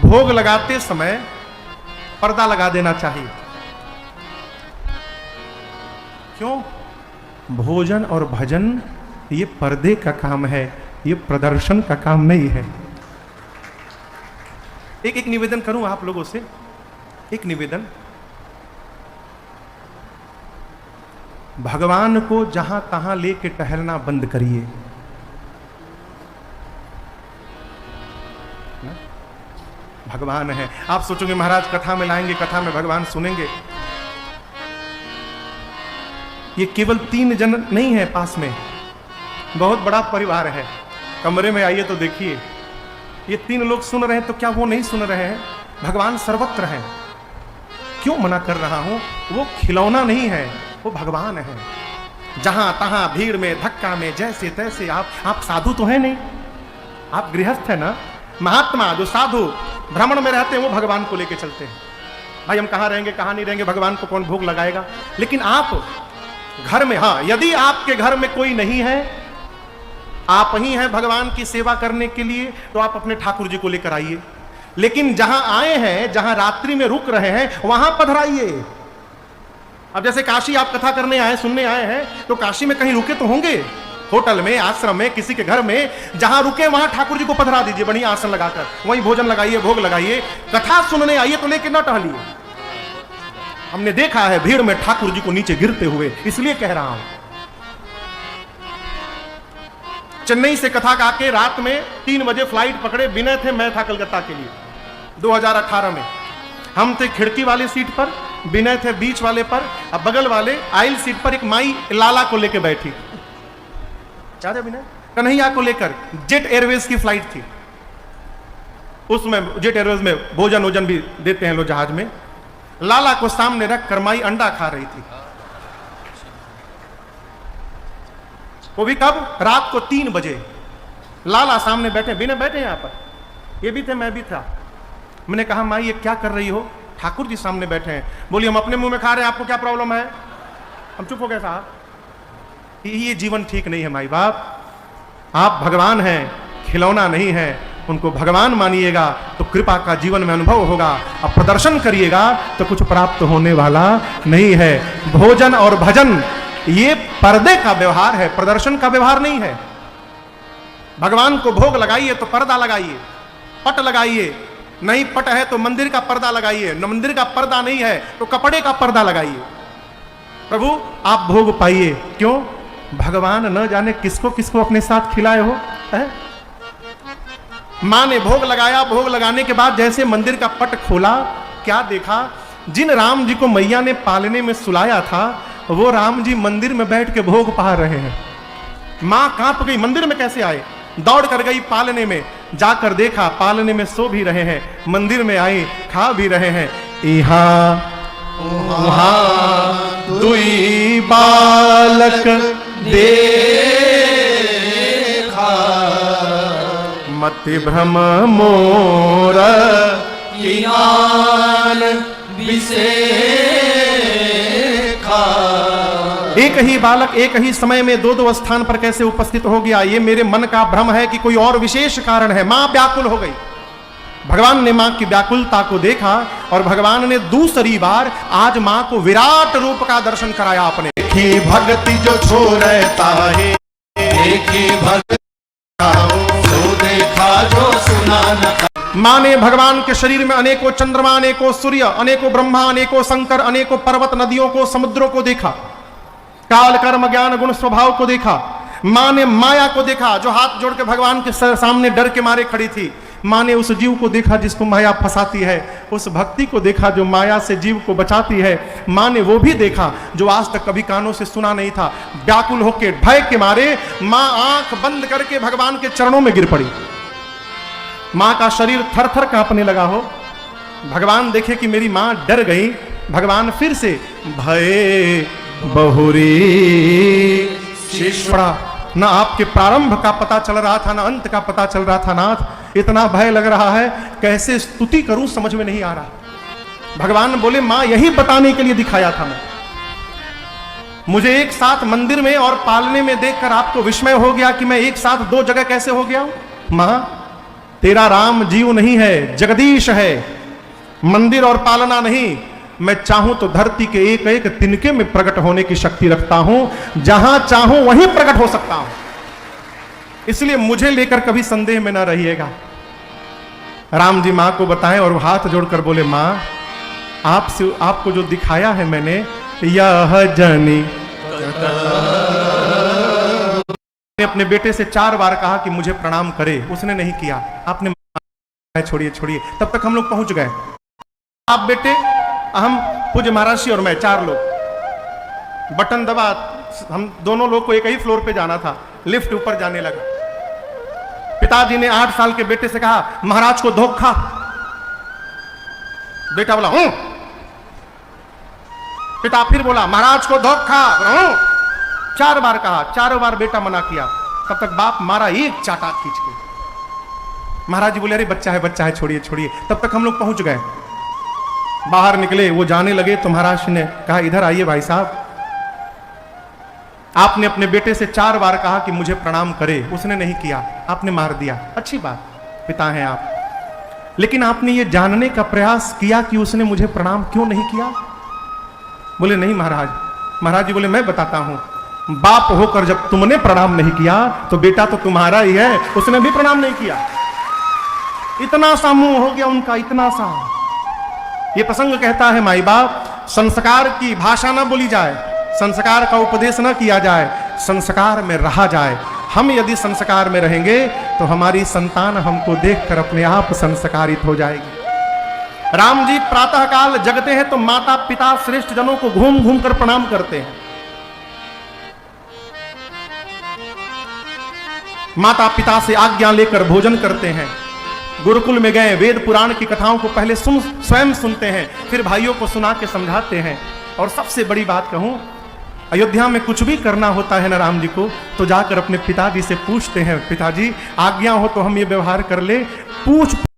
भोग लगाते समय पर्दा लगा देना चाहिए। क्यों? भोजन और भजन ये पर्दे का काम है, ये प्रदर्शन का काम नहीं है। एक निवेदन करूं आप लोगों से, एक निवेदन। भगवान को जहां तहां लेके टहलना बंद करिए। भगवान है, आप सोचोगे महाराज कथा में लाएंगे, कथा में भगवान सुनेंगे। ये केवल 3 जन नहीं है पास में, बहुत बड़ा परिवार है। कमरे में आइए तो देखिए, ये 3 लोग सुन रहे हैं तो क्या वो नहीं सुन रहे हैं? भगवान सर्वत्र हैं। क्यों मना कर रहा हूं? वो खिलौना नहीं है, वो भगवान है। जहां तहां भीड़ में, धक्का में, जैसे तैसे आप साधु तो है नहीं, आप गृहस्थ है ना। महात्मा जो साधु भ्रमण में रहते हैं वो भगवान को लेके चलते हैं। भाई हम कहां रहेंगे, कहां नहीं रहेंगे, भगवान को कौन भोग लगाएगा। लेकिन आप घर में, हाँ, यदि आपके घर में कोई नहीं है, आप ही हैं भगवान की सेवा करने के लिए, तो आप अपने ठाकुर जी को लेकर आइए। लेकिन जहां आए हैं, जहां रात्रि में रुक रहे हैं, वहां पधराइए। अब जैसे काशी आप कथा करने आए, सुनने आए हैं, तो काशी में कहीं रुके तो होंगे, होटल में, आश्रम में, किसी के घर में। जहां रुके वहां ठाकुर जी को पधरा दीजिए, बढ़िया आसन लगाकर, वहीं भोजन लगाइए, भोग लगाइए। कथा सुनने आइए तो लेके ना टहलिए। हमने देखा है भीड़ में ठाकुर जी को नीचे गिरते हुए, इसलिए कह रहा हूं। चेन्नई से कथा गा के रात में 3 बजे फ्लाइट पकड़े, विनय थे, मैं था कलकत्ता के लिए 2018 में। हम थे खिड़की वाले सीट पर, विनय थे बीच वाले पर, अब बगल वाले आइल सीट पर एक माई लाला को लेकर बैठी। क्या था विनय? कन्हैया को लेकर। जेट एयरवेज की फ्लाइट थी, उसमें जेट एयरवेज में भोजन वोजन भी देते हैं लोग जहाज में। लाला को सामने रख कर माई अंडा खा रही थी, वो भी कब? रात को 3 बजे। लाला सामने बैठे, विनय बैठे यहां पर, ये भी थे, मैं भी था। मैंने कहा माई ये क्या कर रही हो? ठाकुर जी सामने बैठे हैं। बोली हम अपने मुंह में खा रहे हैं, आपको क्या प्रॉब्लम है? हम चुप हो गए साहब। ये जीवन ठीक नहीं है माई बाप। आप भगवान हैं, खिलौना नहीं है। उनको भगवान मानिएगा तो कृपा का जीवन में अनुभव होगा, अब प्रदर्शन करिएगा तो कुछ प्राप्त होने वाला नहीं है। भोजन और भजन ये पर्दे का व्यवहार है, प्रदर्शन का व्यवहार नहीं है। भगवान को भोग लगाइए तो पर्दा लगाइए, पट लगाइए। नहीं पट है तो मंदिर का पर्दा लगाइए, मंदिर का पर्दा नहीं है तो कपड़े का पर्दा लगाइए। प्रभु आप भोग पाइए। क्यों? भगवान न जाने किसको किसको अपने साथ खिलाए हो। है? मां ने भोग लगाया, भोग लगाने के बाद जैसे मंदिर का पट खोला, क्या देखा? जिन राम जी को मैया ने पालने में सुलाया था, वो राम जी मंदिर में बैठ के भोग पा रहे हैं। मां कांप गई, मंदिर में कैसे आए? दौड़ कर गई पालने में, जाकर देखा पालने में सो भी रहे हैं, मंदिर में आई खा भी रहे हैं। यहाँ वहाँ दुई बालक देखा, मति भ्रम मोर ज्ञान विसेखा। एक ही बालक एक ही समय में 2-2 स्थान पर कैसे उपस्थित हो गया? ये मेरे मन का भ्रम है कि कोई और विशेष कारण है। मां व्याकुल हो गई। भगवान ने मां की व्याकुलता को देखा और भगवान ने दूसरी बार आज मां को विराट रूप का दर्शन कराया अपने। देखी भक्ति जो छोड़ता है, देखी भक्ति जो देखा जो सुना न। मां ने भगवान के शरीर में अनेकों चंद्रमा, अनेकों सूर्य, अनेकों ब्रह्मा, अनेकों शंकर, अनेकों पर्वत, नदियों को, समुद्रों को देखा। काल कर्म ज्ञान गुण स्वभाव को देखा। मां ने माया को देखा जो हाथ जोड़ के भगवान के सामने डर के मारे खड़ी थी। मां ने उस जीव को देखा जिसको माया फंसाती है, उस भक्ति को देखा जो माया से जीव को बचाती है। मां ने वो भी देखा जो आज तक कभी कानों से सुना नहीं था। व्याकुल होकर भय के मारे मां आंख बंद करके भगवान के चरणों में गिर पड़ी। मां का शरीर थर थर कांपने लगा हो। भगवान देखे कि मेरी मां डर गई, भगवान फिर से भय बहुरी शिष्या। ना आपके प्रारंभ का पता चल रहा था, ना अंत का पता चल रहा था। नाथ इतना भय लग रहा है, कैसे स्तुति करूं समझ में नहीं आ रहा। भगवान बोले मां यही बताने के लिए दिखाया था मैं। मुझे एक साथ मंदिर में और पालने में देखकर आपको विस्मय हो गया कि मैं एक साथ 2 जगह कैसे हो गया हूं। मां तेरा राम जीव नहीं है, जगदीश है, मंदिर और पालना नहीं। मैं चाहूं तो धरती के एक एक तिनके में प्रकट होने की शक्ति रखता हूं, जहां चाहूं वहीं प्रकट हो सकता हूं। इसलिए मुझे लेकर कभी संदेह में ना रहिएगा। राम जी मां को बताएं और हाथ जोड़कर बोले, मां आपको जो दिखाया है मैंने, यह जनी अपने बेटे से 4 बार कहा कि मुझे प्रणाम करे, उसने नहीं किया। आपने छोड़िए छोड़िए, तब तक हम लोग पहुंच गए। आप बेटे, हम पूज्य महाराज जी और मैं 4 लोग बटन दबा, हम दोनों लोग को एक ही फ्लोर पे जाना था। लिफ्ट ऊपर जाने लगा। पिताजी ने 8 साल के बेटे से कहा, महाराज को धोखा। बेटा बोला हूं। पिता फिर बोला, महाराज को धोखा। 4 बार कहा, 4 बार बेटा मना किया। तब तक बाप मारा एक चाटा खींच के। महाराज जी बोले, अरे बच्चा है छोड़िए छोड़िए। तब तक हम लोग पहुंच गए। बाहर निकले, वो जाने लगे तो महाराज ने कहा, इधर आइए भाई साहब, आपने अपने बेटे से 4 बार कहा कि मुझे प्रणाम करे, उसने नहीं किया, आपने मार दिया। अच्छी बात, पिता हैं आप, लेकिन आपने ये जानने का प्रयास किया कि उसने मुझे प्रणाम क्यों नहीं किया? बोले नहीं महाराज। महाराज जी बोले, मैं बताता हूं, बाप होकर जब तुमने प्रणाम नहीं किया तो बेटा तो तुम्हारा ही है, उसने भी प्रणाम नहीं किया। इतना सा मुंह हो गया उनका, इतना सा। ये प्रसंग कहता है, माई बाप, संस्कार की भाषा ना बोली जाए, संस्कार का उपदेश ना किया जाए, संस्कार में रहा जाए। हम यदि संस्कार में रहेंगे तो हमारी संतान हमको देखकर अपने आप संस्कारित हो जाएगी। राम जी प्रातःकाल जगते हैं तो माता पिता श्रेष्ठ जनों को घूम घूम कर प्रणाम करते हैं। माता पिता से आज्ञा लेकर भोजन करते हैं। गुरुकुल में गए, वेद पुराण की कथाओं को पहले स्वयं सुनते हैं, फिर भाइयों को सुना के समझाते हैं। और सबसे बड़ी बात कहूं, अयोध्या में कुछ भी करना होता है ना राम जी को, तो जाकर अपने पिताजी से पूछते हैं, पिताजी आज्ञा हो तो हम ये व्यवहार कर ले। पूछ